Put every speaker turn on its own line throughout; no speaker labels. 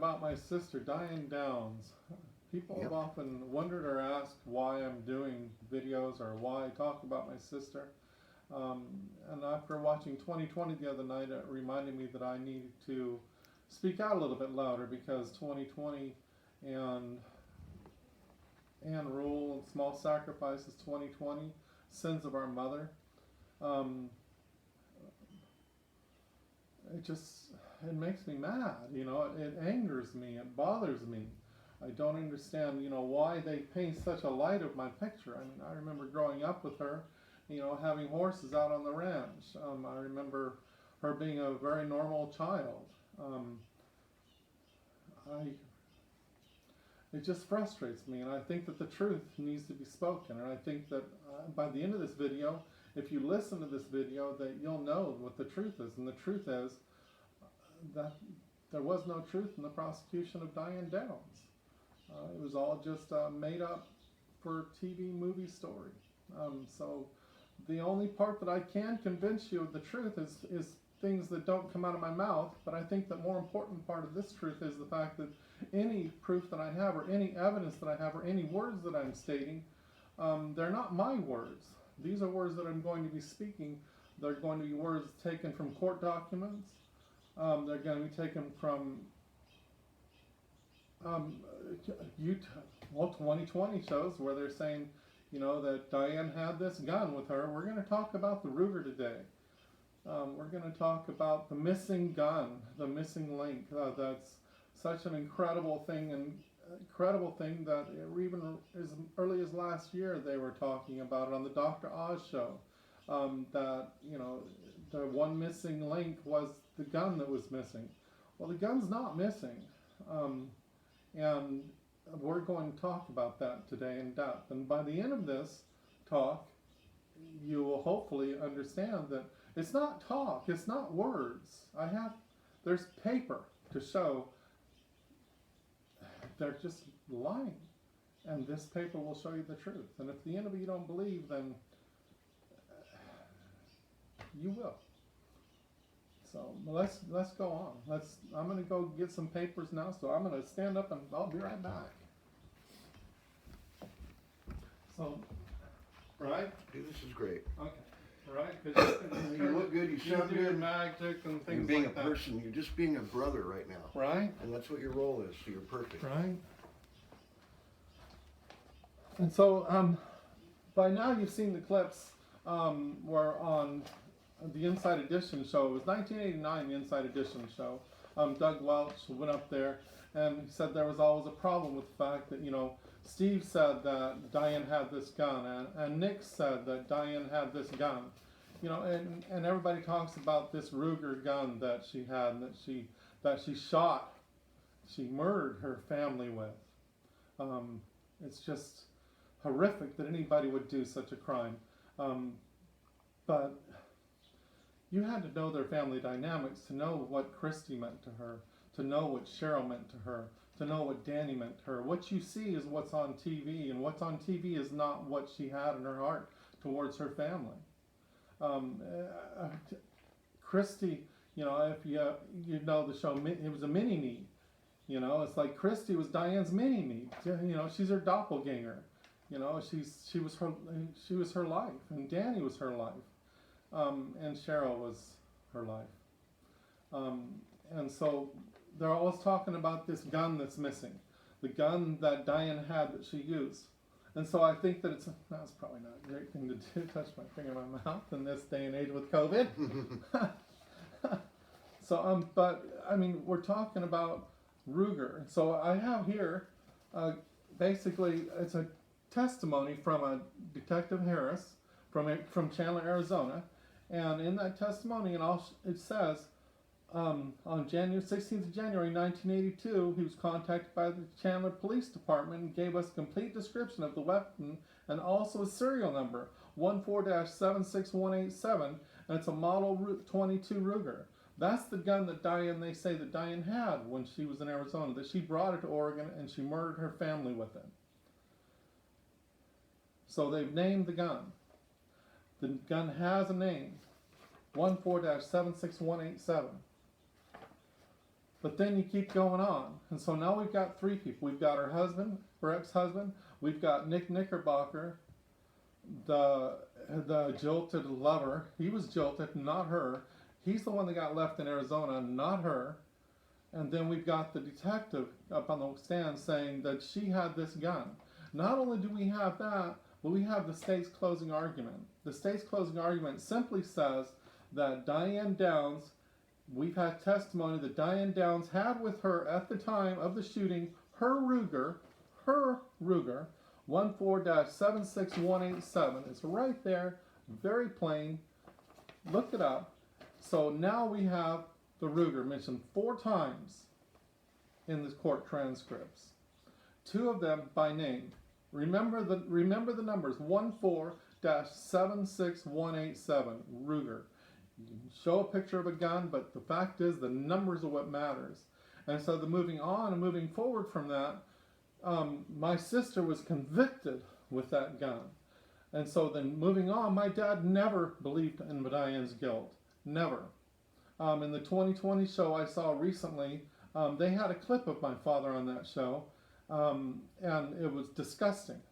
about my sister, Diane Downs. People have
Yep.
often wondered or asked why I'm doing videos or why I talk about my sister. And after watching 2020 the other night, it reminded me that I needed to speak out a little bit louder because 2020 and Rule and Small Sacrifices 2020, Sins of Our Mother. Um, it makes me mad, it angers me, it bothers me. I don't understand, why they paint such a light of my picture. I mean, I remember growing up with her, having horses out on the ranch. I remember her being a very normal child. I It just frustrates me, and I think that the truth needs to be spoken. And I think that by the end of this video, if you listen to this video, that you'll know what the truth is. And the truth is that there was no truth in the prosecution of Diane Downs. It was all just made up for TV movie story. So the only part that I can convince you of the truth is things that don't come out of my mouth. But I think the more important part of this truth is the fact that any proof that I have, or any evidence that I have, or any words that I'm stating, they're not my words. These are words that I'm going to be speaking. They're going to be words taken from court documents. They're going to be taken from 2020 shows where they're saying, that Diane had this gun with her. We're going to talk about the Ruger today. We're going to talk about the missing gun, the missing link. That's such an incredible thing that even as early as last year they were talking about it on the Dr. Oz show. That the one missing link was the gun that was missing. Well, the gun's not missing, and we're going to talk about that today in depth. And by the end of this talk, you will hopefully understand that it's not talk, it's not words. There's paper to show they're just lying. And this paper will show you the truth. And if the end of it you don't believe, then you will. So let's go on. I'm going to go get some papers now. So I'm going to stand up and I'll be right back. So, right?
Dude, this is great.
Okay. Right? Because
you look good, you sound good.
Magic and things
you're being
like
a person, you're just being a brother right now.
Right?
And that's what your role is, so you're perfect.
Right? And so, by now you've seen the clips where on the Inside Edition show, it was 1989, the Inside Edition show, Doug Welch went up there and he said there was always a problem with the fact that, Steve said that Diane had this gun, and Nick said that Diane had this gun. And everybody talks about this Ruger gun that she had, and that she murdered her family with. It's just horrific that anybody would do such a crime. But you had to know their family dynamics to know what Christy meant to her, to know what Cheryl meant to her, to know what Danny meant to her. What you see is what's on TV, and what's on TV is not what she had in her heart towards her family. Christy, if you know the show, it was a mini-me. It's like Christy was Diane's mini-me. She's her doppelganger. She was her life, and Danny was her life, and Cheryl was her life. And so they're always talking about this gun that's missing, the gun that Diane had that she used. And so I think that that's probably not a great thing to do, touch my finger in my mouth in this day and age with COVID. So, but I mean, we're talking about Ruger. So I have here, basically, it's a testimony from a Detective Harris from Chandler, Arizona. And in that testimony, it says, on January 16th of January 1982, he was contacted by the Chandler Police Department and gave us a complete description of the weapon and also a serial number, 14-76187, and it's a Model 22 Ruger. That's the gun that they say that Diane had when she was in Arizona, that she brought it to Oregon and she murdered her family with it. So they've named the gun. The gun has a name, 14-76187. But then you keep going on. And so now we've got three people. We've got her husband, her ex-husband. We've got Nick Knickerbocker, the jilted lover. He was jilted, not her. He's the one that got left in Arizona, not her. And then we've got the detective up on the stand saying that she had this gun. Not only do we have that, but we have the state's closing argument. The state's closing argument simply says that Diane Downs, we've had testimony that Diane Downs had with her at the time of the shooting her Ruger 14-76187. It's right there, very plain. Look it up. So now we have the Ruger mentioned 4 times in the court transcripts. 2 of them by name. Remember the numbers 14-76187 Ruger. You can show a picture of a gun, but the fact is the numbers are what matters. And so the moving on and moving forward from that, my sister was convicted with that gun. And so then moving on, my dad never believed in Diane's guilt. Never. In the 2020 show I saw recently, they had a clip of my father on that show, and it was disgusting.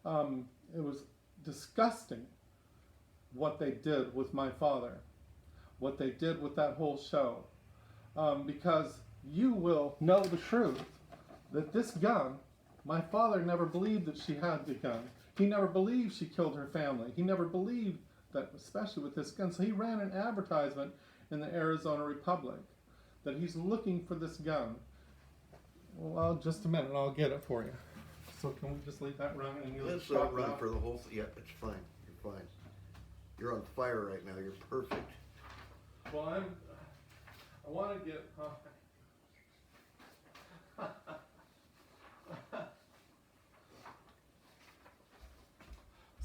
It was disgusting what they did with my father, what they did with that whole show, because you will know the truth that this gun, my father never believed that she had the gun. He never believed she killed her family. He never believed that, especially with this gun. So he ran an advertisement in the Arizona Republic that he's looking for this gun. Well, just a minute, I'll get it for you. So can we just leave that running? And
Let's not run for the whole thing. Yeah, it's fine. You're fine. You're on fire right now. You're perfect.
Well, I want to get...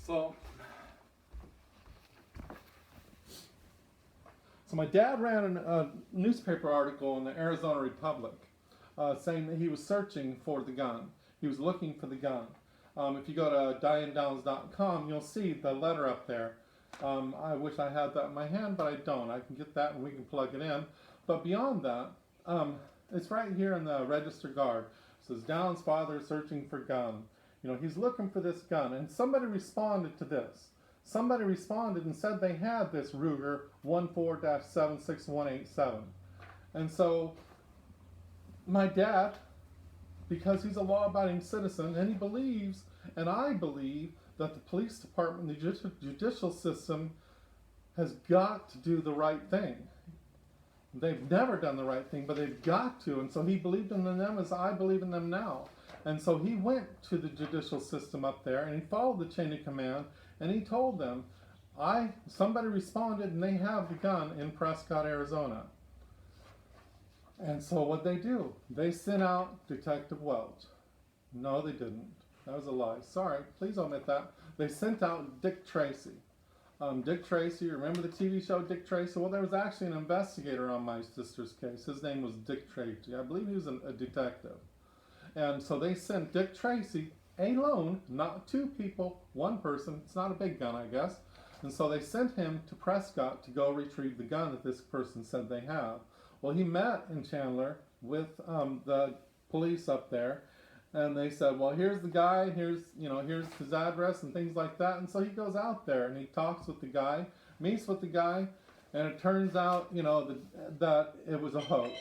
So my dad ran a newspaper article in the Arizona Republic saying that he was searching for the gun. He was looking for the gun. If you go to DianeDowns.com, you'll see the letter up there. I wish I had that in my hand, but I don't. I can get that and we can plug it in. But beyond that, it's right here in the Register Guard. It says, Downs' father searching for gun. You know, he's looking for this gun. And somebody responded to this. Somebody responded and said they had this Ruger 14-76187. And so my dad, because he's a law-abiding citizen, and he believes, and I believe, that the police department, the judicial system, has got to do the right thing. They've never done the right thing, but they've got to. And so he believed in them as I believe in them now. And so he went to the judicial system up there, and he followed the chain of command, and he told them, somebody responded, and they have the gun in Prescott, Arizona. And so what they do? They sent out Detective Welch. No, they didn't. That was a lie. Sorry, please omit that. They sent out Dick Tracy. Dick Tracy, remember the TV show Dick Tracy? Well, there was actually an investigator on my sister's case. His name was Dick Tracy. I believe he was a detective. And so they sent Dick Tracy alone, not 2 people, 1 person. It's not a big gun, I guess. And so they sent him to Prescott to go retrieve the gun that this person said they have. Well, he met in Chandler with the police up there, and they said, well, here's the guy, here's his address and things like that. And so he goes out there and he talks with the guy, meets with the guy, and it turns out, that it was a hoax.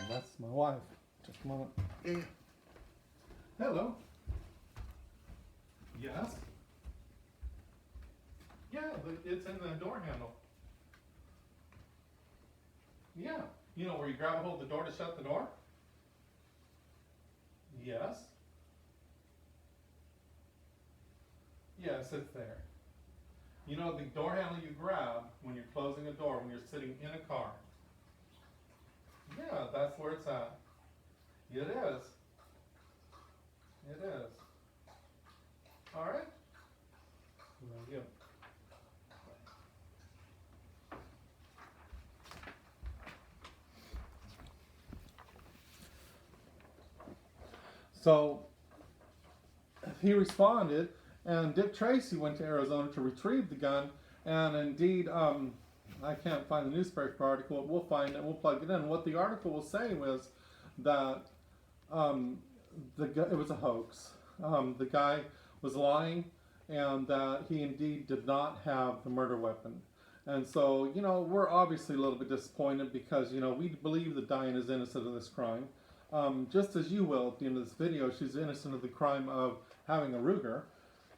That's my wife. Just a moment.
Yeah.
Hello. Yes? Yeah, it's in the door handle. Yeah. You know where you grab a hold of the door to shut the door? Yes. Yes, it's there. You know the door handle you grab when you're closing a door, when you're sitting in a car? Yeah, that's where it's at. It is. It is. All right. There you go. So he responded, and Dick Tracy went to Arizona to retrieve the gun, and indeed I can't find the newspaper article. We'll find it. We'll plug it in. What the article will say was that it was a hoax. The guy was lying, and that he indeed did not have the murder weapon. And so, we're obviously a little bit disappointed because, we believe that Diane is innocent of this crime. Just as you will at the end of this video, she's innocent of the crime of having a Ruger.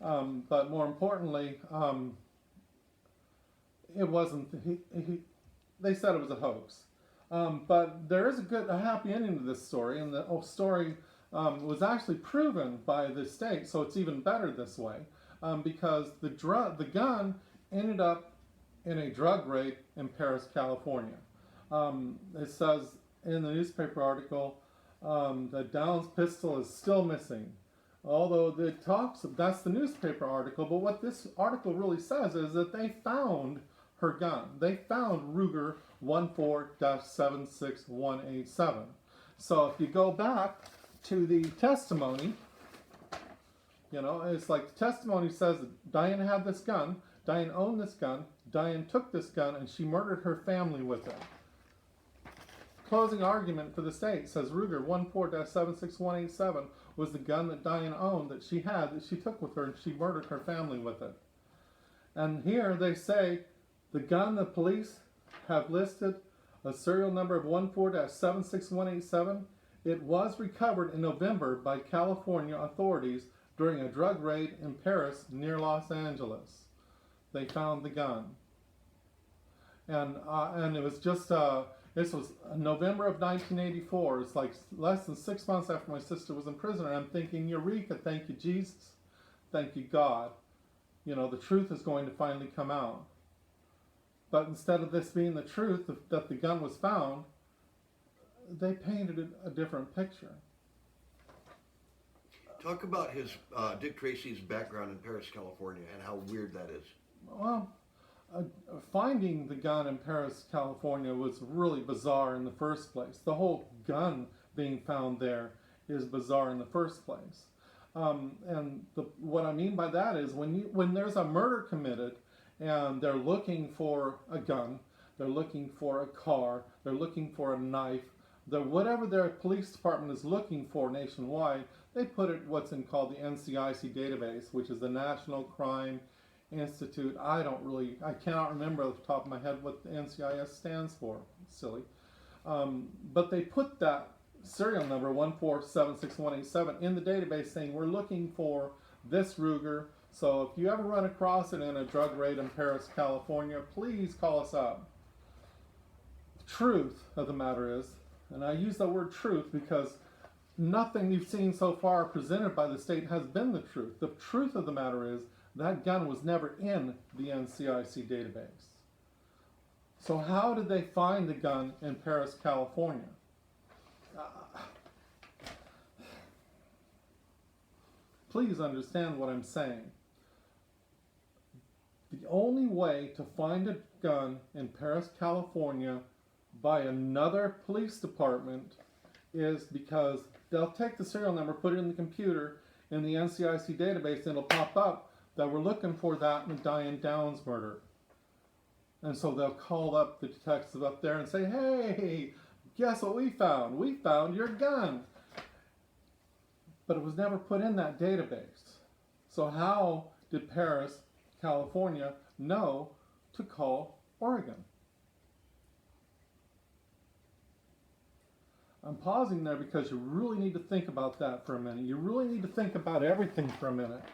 But more importantly, it wasn't, they said it was a hoax. But there is a happy ending to this story, and the story was actually proven by the state, so it's even better this way, because the gun ended up in a drug raid in Paris, California. It says in the newspaper article that Downs' pistol is still missing. Although that's the newspaper article, but what this article really says is that they found her gun. They found Ruger 14-76187. So if you go back to the testimony, it's like the testimony says that Diane had this gun, Diane owned this gun, Diane took this gun, and she murdered her family with it. Closing argument for the state says Ruger 14-76187 was the gun that Diane owned, that she had, that she took with her, and she murdered her family with it. And here they say the gun the police have listed a serial number of 14-76187. It was recovered in November by California authorities during a drug raid in Paris near Los Angeles. They found the gun. And it was just, this was November of 1984. It's like less than 6 months after my sister was in prison. And I'm thinking, Eureka, thank you, Jesus. Thank you, God. The truth is going to finally come out. But instead of this being the truth that the gun was found, they painted a different picture.
Talk about his Dick Tracy's background in Paris, California, and how weird that is.
Well, finding the gun in Paris, California was really bizarre in the first place. The whole gun being found there is bizarre in the first place. What I mean by that is when there's a murder committed and they're looking for a gun, they're looking for a car, they're looking for a knife, whatever their police department is looking for nationwide, they put it called the NCIC database, which is the National Crime Institute. I cannot remember off the top of my head what the NCIS stands for. Silly. But they put that serial number 14-76187 in the database saying we're looking for this Ruger. So if you ever run across it in a drug raid in Paris, California, please call us up. The truth of the matter is, and I use the word truth because nothing you've seen so far presented by the state has been the truth. The truth of the matter is that gun was never in the NCIC database. So how did they find the gun in Paris, California? Please understand what I'm saying. The only way to find a gun in Paris, California by another police department is because they'll take the serial number, put it in the computer in the NCIC database, and it'll pop up that we're looking for that in the Diane Downs murder. And so they'll call up the detectives up there and say, hey, guess what we found? We found your gun. But it was never put in that database. So how did Paris, California know to call Oregon? I'm pausing there because you really need to think about that for a minute. You really need to think about everything for a minute.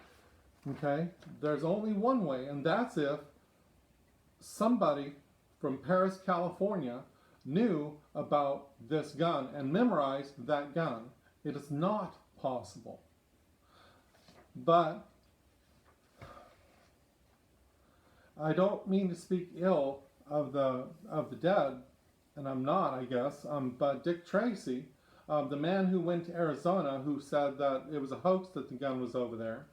Okay? There's only one way, and that's if somebody from Paris, California knew about this gun and memorized that gun. It is not possible. But I don't mean to speak ill of the dead, and I'm not, I guess, but Dick Tracy, the man who went to Arizona, who said that it was a hoax that the gun was over there,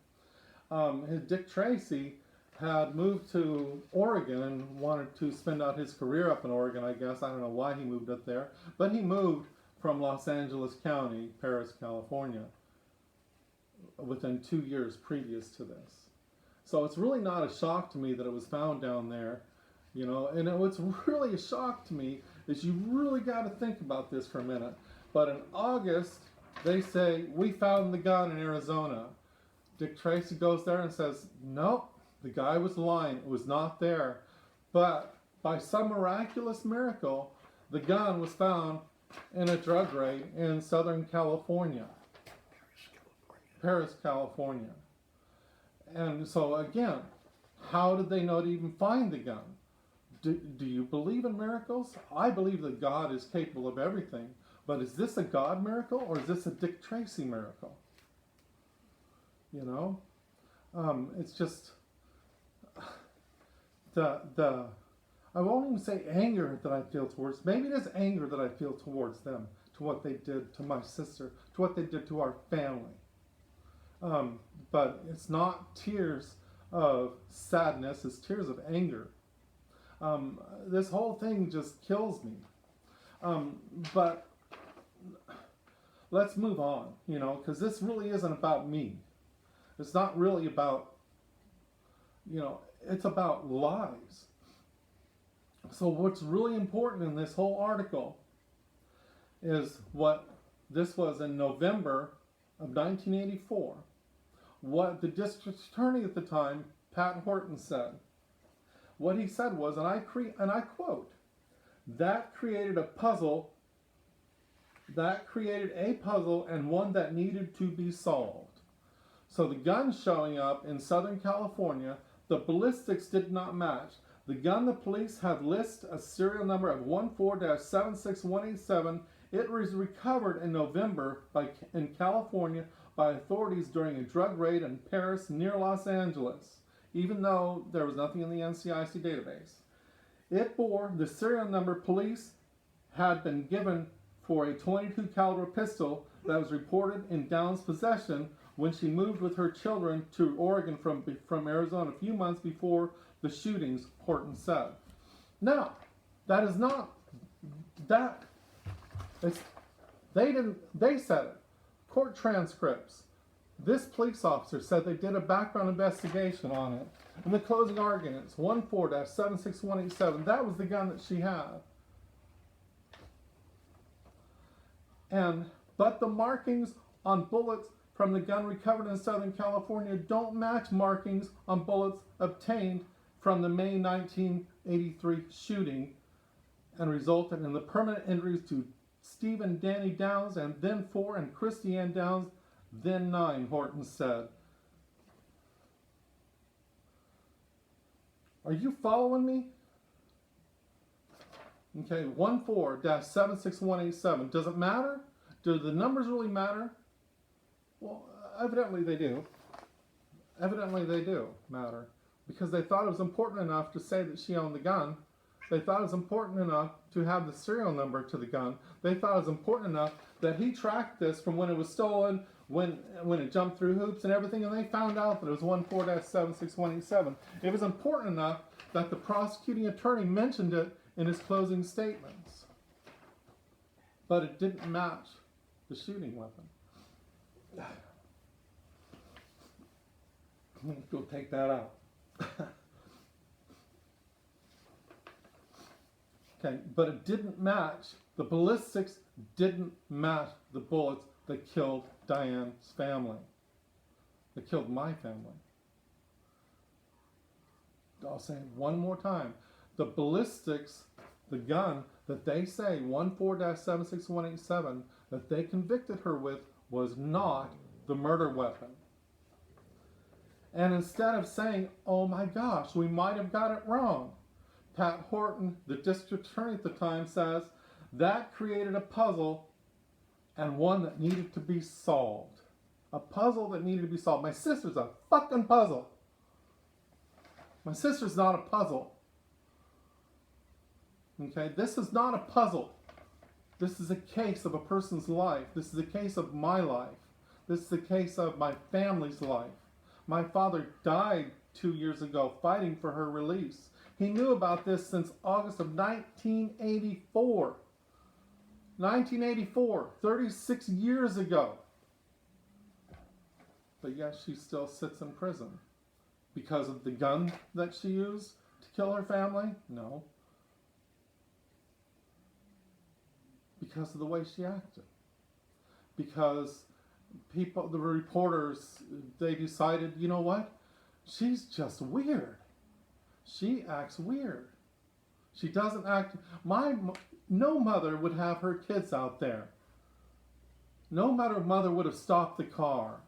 Dick Tracy had moved to Oregon and wanted to spend out his career up in Oregon, I guess. I don't know why he moved up there, but he moved from Los Angeles County, Paris, California, within 2 years previous to this. So it's really not a shock to me that it was found down there. You know, and what's really a shock to me is you really got to think about this for a minute. But in August, they say, we found the gun in Arizona. Dick Tracy goes there and says, nope, the guy was lying. It was not there. But by some miraculous miracle, the gun was found in a drug raid in Southern California, Paris, California. And so again, how did they know to even find the gun? Do you believe in miracles? I believe that God is capable of everything. But is this a God miracle or is this a Dick Tracy miracle? You know? It's just the I won't even say anger that I feel towards. Maybe it is anger that I feel towards them, to what they did to my sister, to what they did to our family. But it's not tears of sadness, it's tears of anger. This whole thing just kills me. But let's move on, you know, because this really isn't about me. It's not really about, you know, it's about lies. So what's really important in this whole article is what this was in November of 1984. What the district attorney at the time, Pat Horton, said. What he said was, and I quote, that created a puzzle and one that needed to be solved. So the gun showing up in Southern California, the ballistics did not match. The gun the police had listed a serial number of 14-76187. It was recovered in November in California by authorities during a drug raid in Paris near Los Angeles, even though there was nothing in the NCIC database. It bore the serial number police had been given for a .22 caliber pistol that was reported in Down's possession when she moved with her children to Oregon from Arizona a few months before the shootings, Horton said. Now, that is not that. They said it. Court transcripts. This police officer said they did a background investigation on it. In the closing arguments, 14-76187, that was the gun that she had. But the markings on bullets from the gun recovered in Southern California don't match markings on bullets obtained from the May 1983 shooting and resulted in the permanent injuries to Stephen Danny Downs and then 4 and Christy Ann Downs, then 9, Horton said. Are you following me? Okay, 14-76187. Does it matter? Do the numbers really matter? Well, evidently they do. Evidently they do matter. Because they thought it was important enough to say that she owned the gun. They thought it was important enough to have the serial number to the gun. They thought it was important enough that he tracked this from when it was stolen, when it jumped through hoops and everything, and they found out that it was 14-76187. It was important enough that the prosecuting attorney mentioned it in his closing statements. But it didn't match the shooting weapon. Go take that out. Okay, but it didn't match. The ballistics didn't match the bullets that killed Diane's family. That killed my family. I'll say it one more time. The ballistics, the gun that they say, 14-76187, that they convicted her with was not the murder weapon. And instead of saying, oh my gosh, we might have got it wrong, Pat Horton, the district attorney at the time, says that created a puzzle and one that needed to be solved. A puzzle that needed to be solved. My sister's a fucking puzzle. My sister's not a puzzle. Okay, this is not a puzzle. This is a case of a person's life. This is a case of my life. This is a case of my family's life. My father died 2 years ago fighting for her release. He knew about this since August of 1984. 1984, 36 years ago. But yet she still sits in prison because of the gun that she used to kill her family? No. Because of the way she acted. Because the reporters, they decided, you know what? She's just weird. She acts weird. She doesn't act. No mother would have her kids out there. No mother would have stopped the car.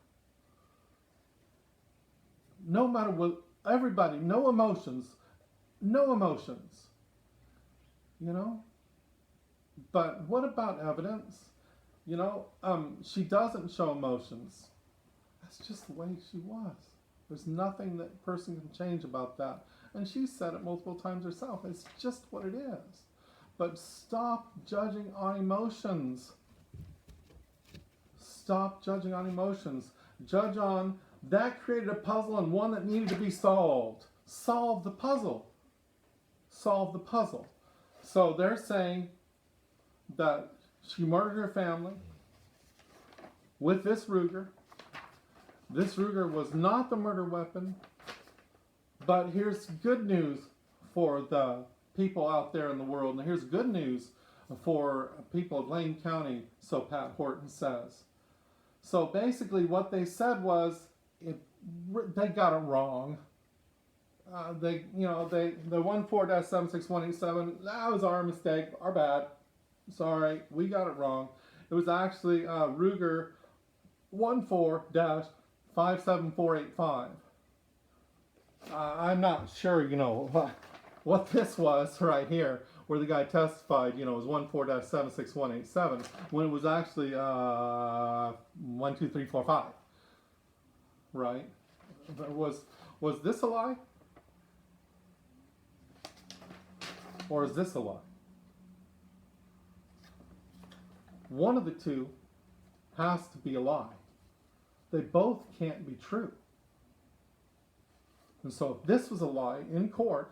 No matter what, everybody, no emotions. No emotions. You know? But what about evidence? You know, she doesn't show emotions. That's just the way she was. There's nothing that a person can change about that. And she said it multiple times herself. It's just what it is. But stop judging on emotions. Stop judging on emotions. Judge on, that created a puzzle and one that needed to be solved. Solve the puzzle. Solve the puzzle. So they're saying that she murdered her family with this Ruger. This Ruger was not the murder weapon. But here's good news for the people out there in the world. And here's good news for people of Lane County, so Pat Horton says. So basically what they said was they got it wrong. The 14-76187, that was our mistake, our bad. Sorry, we got it wrong. It was actually Ruger 14-57485. I'm not sure, what this was right here, where the guy testified, it was 14-76187, when it was actually 12345. Right? Was this a lie? Or is this a lie? One of the two has to be a lie. They both can't be true. And so if this was a lie in court,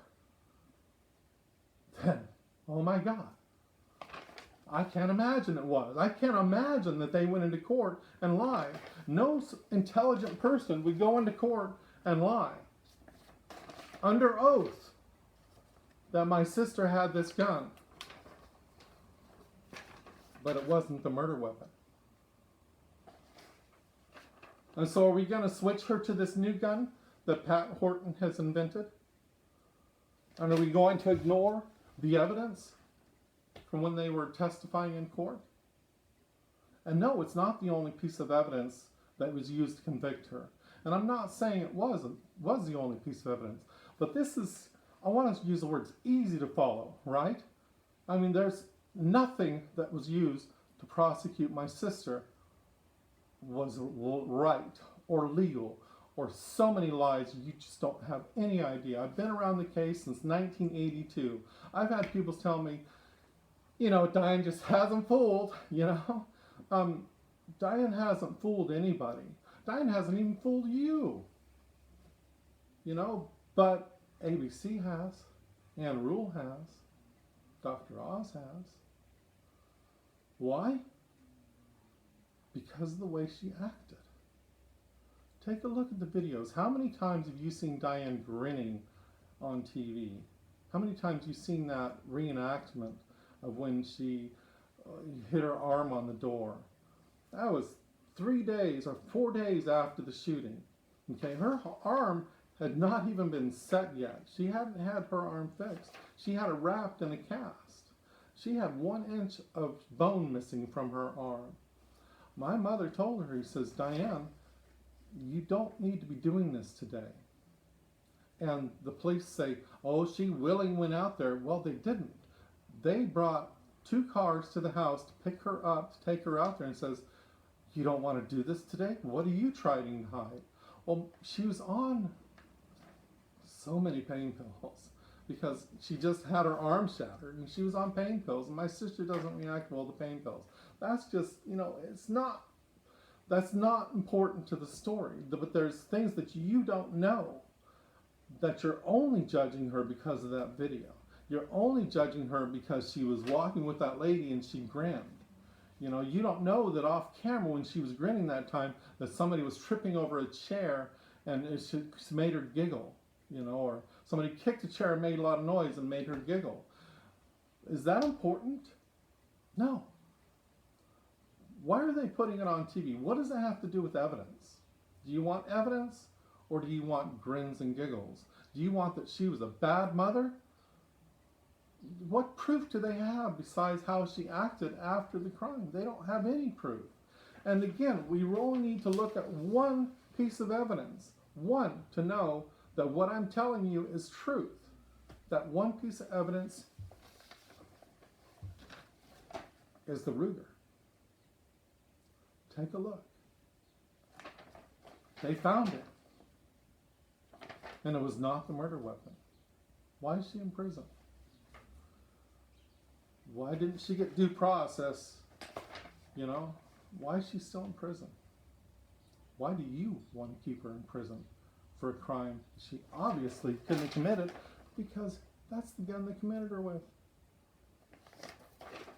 then, oh my God, I can't imagine it was. I can't imagine that they went into court and lied. No intelligent person would go into court and lie under oath that my sister had this gun, but it wasn't the murder weapon. And so are we going to switch her to this new gun that Pat Horton has invented? And are we going to ignore the evidence from when they were testifying in court? And no, it's not the only piece of evidence that was used to convict her. And I'm not saying it was the only piece of evidence. But this is, I want to use the words, easy to follow, right? I mean, there's nothing that was used to prosecute my sister was right or legal, or so many lies you just don't have any idea. I've been around the case since 1982. I've had people tell me, Diane just hasn't fooled, Diane hasn't fooled anybody. Diane hasn't even fooled you. But ABC has, Ann Rule has, Dr. Oz has. Why? Because of the way she acted. Take a look at the videos. How many times have you seen Diane grinning on TV? How many times have you seen that reenactment of when she hit her arm on the door? That was 3 days or 4 days after the shooting. Okay, her arm had not even been set yet. She hadn't had her arm fixed. She had it wrapped in a cast. She had 1 inch of bone missing from her arm. My mother told her, he says, Diane, you don't need to be doing this today. And the police say, oh, she willingly went out there. Well, they didn't. They brought 2 cars to the house to pick her up, to take her out there, and says, you don't want to do this today? What are you trying to hide? Well, she was on so many pain pills because she just had her arm shattered and she was on pain pills, and my sister doesn't react well to pain pills. That's just, that's not important to the story. But there's things that you don't know, that you're only judging her because of that video. You're only judging her because she was walking with that lady and she grinned. You don't know that off camera when she was grinning that time that somebody was tripping over a chair and it made her giggle, or Somebody kicked a chair and made a lot of noise and made her giggle. Is that important? No. Why are they putting it on TV? What does that have to do with evidence? Do you want evidence, or do you want grins and giggles? Do you want that she was a bad mother? What proof do they have besides how she acted after the crime? They don't have any proof. And again, we only need to look at one piece of evidence. One, to know that what I'm telling you is truth. That one piece of evidence is the Ruger. Take a look. They found it. And it was not the murder weapon. Why is she in prison? Why didn't she get due process? You know, why is she still in prison? Why do you want to keep her in prison for a crime she obviously couldn't have committed, because that's the gun they committed her with?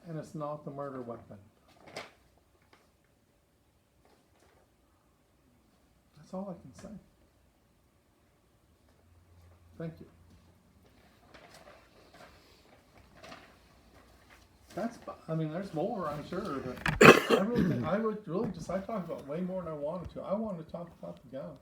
And it's not the murder weapon. That's all I can say. Thank you. There's more, I'm sure, but I talked about way more than I wanted to. I wanted to talk about the gun.